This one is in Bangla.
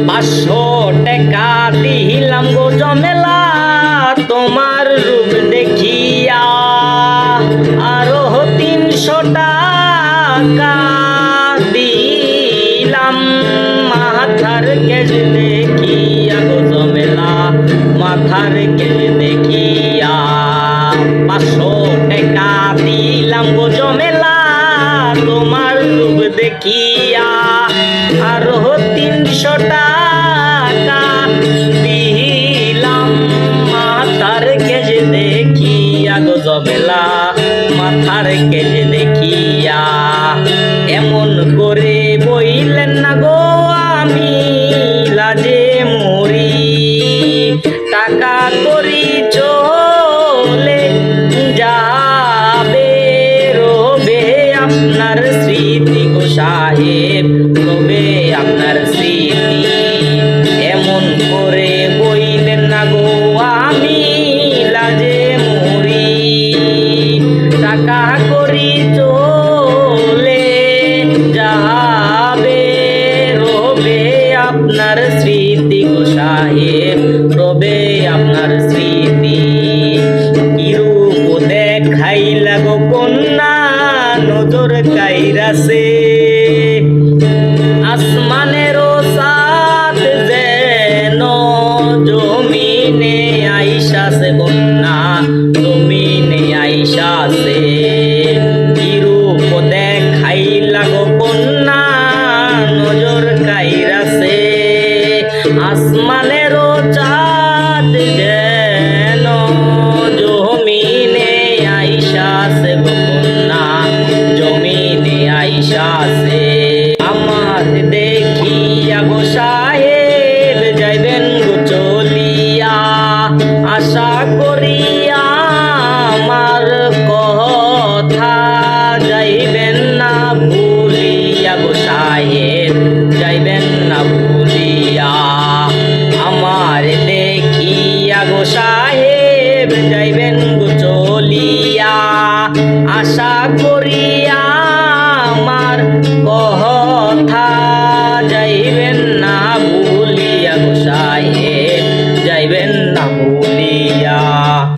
500 টাকা দিলাম গো জমেলা তোমার রূপ দেখিয়া, আরো 300 টাকা দিলাম মাথার কেজ দেখিয়া গো জমেলা মাথার কেজ দেখিয়া। 500 টাকা দিলাম গো জমেলা তোমার রূপ দেখিয়া, আরো 300 টাকা দিলাম মাথার কেজ দেখিয়া গো জমেলা মাথার কেজ দেখিয়া। এমন করে বইলেন না গো আমি লাজে মরি, টাকা করি চলে যাবে রবে আপনার স্মৃতি গো সাহেব, রবে আপনার স্মৃতি। এমন করে বইলেন না গো আমি লাজে মরি, টাকা করি চলে যাবে রবে আপনার স্মৃতি গো সাহেব, রবে আপনার স্মৃতি। কি রূপ দেখাইলা গো কন্যা নজর কাইরাছে, আসমানেরও সাথ যেন জমিনে আইসাছে কন্যা জমিনে আইসাছে। কি রূপ দেখাইলা গো কন্যা নজর কাইরাছে, আসমানেরও চাঁদ যেন জমিনে আইসাছে গো কন্যা জমিনে আইসাছে। আমার দেখিয়া গো সাহেব যাইবেন গো চলিয়া, আশা করিয়া আমার কথা যাইবেন না ভুলিয়া গো সাহেব, যাইবেন না ভুলিয়া। আমার দেখিয়া গো সাহেব যাইবেন গো চলিয়া, আশা